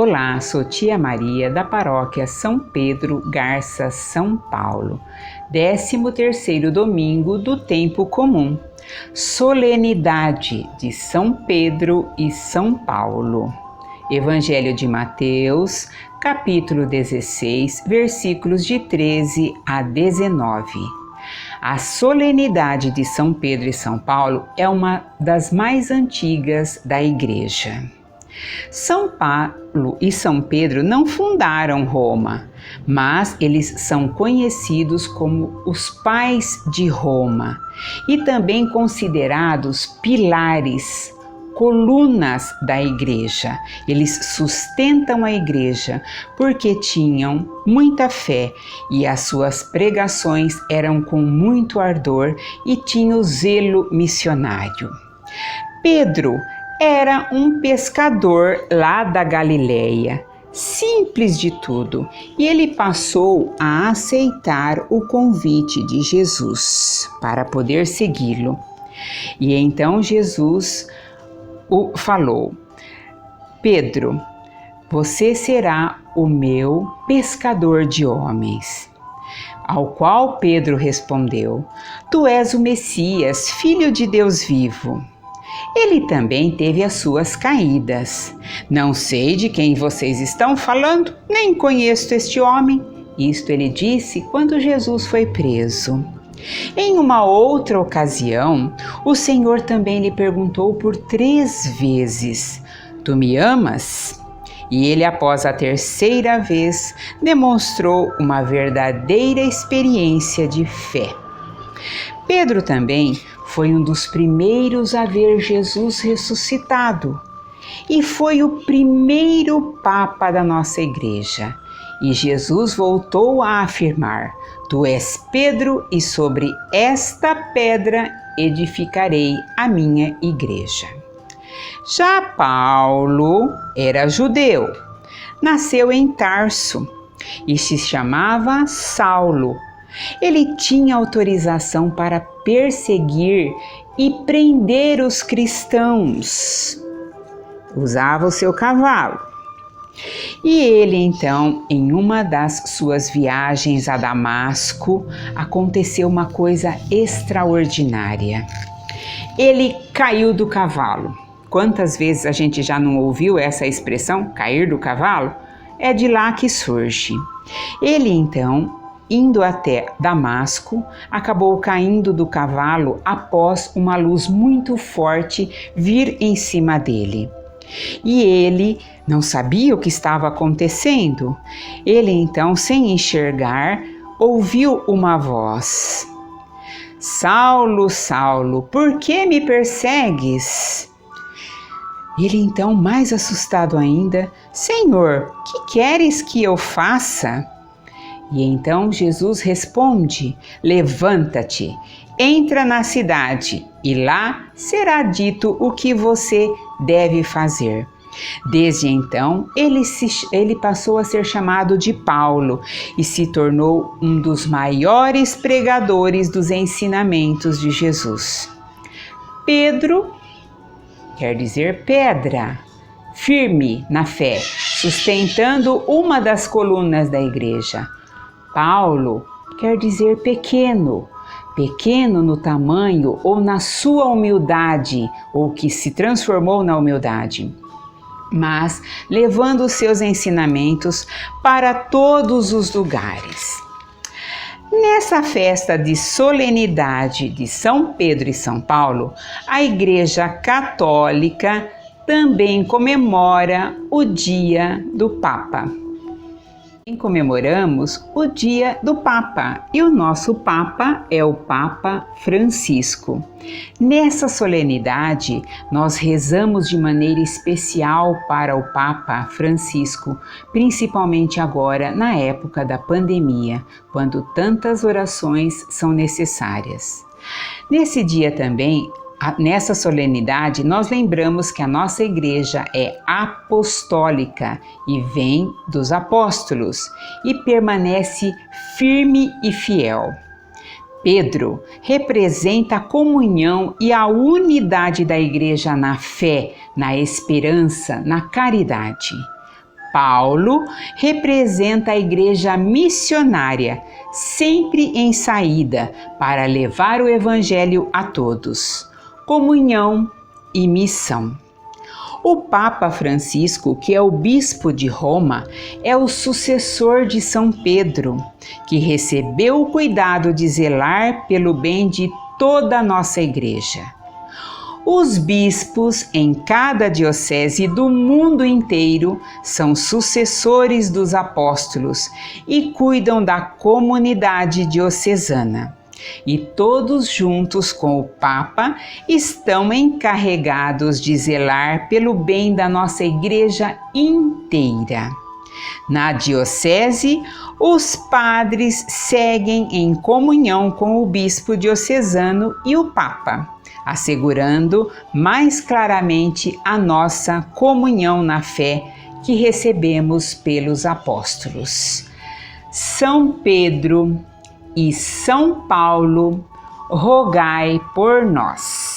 Olá, sou tia Maria da paróquia São Pedro Garça, São Paulo. 13º domingo do tempo comum. Solenidade de São Pedro e São Paulo. Evangelho de Mateus, capítulo 16, versículos de 13 a 19. A solenidade de São Pedro e São Paulo é uma das mais antigas da Igreja. São Paulo e São Pedro não fundaram Roma, mas eles são conhecidos como os pais de Roma e também considerados pilares, colunas da Igreja. Eles sustentam a Igreja porque tinham muita fé e as suas pregações eram com muito ardor e tinham zelo missionário. Pedro era um pescador lá da Galileia, simples de tudo, e ele passou a aceitar o convite de Jesus para poder segui-lo. E então Jesus falou: Pedro, você será o meu pescador de homens. Ao qual Pedro respondeu: Tu és o Messias, filho de Deus vivo. Ele também teve as suas caídas. Não sei de quem vocês estão falando, nem conheço este homem. Isto ele disse quando Jesus foi preso. Em uma outra ocasião, o Senhor também lhe perguntou por 3 vezes: Tu me amas? E ele, após a 3ª vez, demonstrou uma verdadeira experiência de fé. Pedro também foi um dos primeiros a ver Jesus ressuscitado e foi o primeiro Papa da nossa Igreja. E Jesus voltou a afirmar: Tu és Pedro e sobre esta pedra edificarei a minha Igreja. Já Paulo era judeu, nasceu em Tarso e se chamava Saulo. Ele tinha autorização para perseguir e prender os cristãos. Usava o seu cavalo. E ele então, em uma das suas viagens a Damasco, aconteceu uma coisa extraordinária. Ele caiu do cavalo. Quantas vezes a gente já não ouviu essa expressão, cair do cavalo? É de lá que surge. Ele então, indo até Damasco, acabou caindo do cavalo após uma luz muito forte vir em cima dele. E ele não sabia o que estava acontecendo. Ele então, sem enxergar, ouviu uma voz: Saulo, Saulo, por que me persegues? Ele então, mais assustado ainda: Senhor, que queres que eu faça? E então Jesus responde: Levanta-te, entra na cidade e lá será dito o que você deve fazer. Desde então, ele passou a ser chamado de Paulo e se tornou um dos maiores pregadores dos ensinamentos de Jesus. Pedro quer dizer pedra, firme na fé, sustentando uma das colunas da Igreja. Paulo quer dizer pequeno, pequeno no tamanho ou na sua humildade, ou que se transformou na humildade, mas levando os seus ensinamentos para todos os lugares. Nessa festa de solenidade de São Pedro e São Paulo, a Igreja Católica também comemora o Dia do Papa. Comemoramos o Dia do Papa e o nosso Papa é o Papa Francisco. Nessa solenidade, nós rezamos de maneira especial para o Papa Francisco, principalmente agora na época da pandemia, quando tantas orações são necessárias. Nesse dia também, nessa solenidade, nós lembramos que a nossa Igreja é apostólica e vem dos apóstolos e permanece firme e fiel. Pedro representa a comunhão e a unidade da Igreja na fé, na esperança, na caridade. Paulo representa a igreja missionária, sempre em saída para levar o evangelho a todos. Comunhão e missão. O Papa Francisco, que é o bispo de Roma, é o sucessor de São Pedro, que recebeu o cuidado de zelar pelo bem de toda a nossa igreja. Os bispos em cada diocese do mundo inteiro são sucessores dos apóstolos e cuidam da comunidade diocesana. E todos juntos com o Papa estão encarregados de zelar pelo bem da nossa igreja inteira. Na diocese, os padres seguem em comunhão com o bispo diocesano e o Papa, assegurando mais claramente a nossa comunhão na fé que recebemos pelos apóstolos. São Pedro e São Paulo, rogai por nós.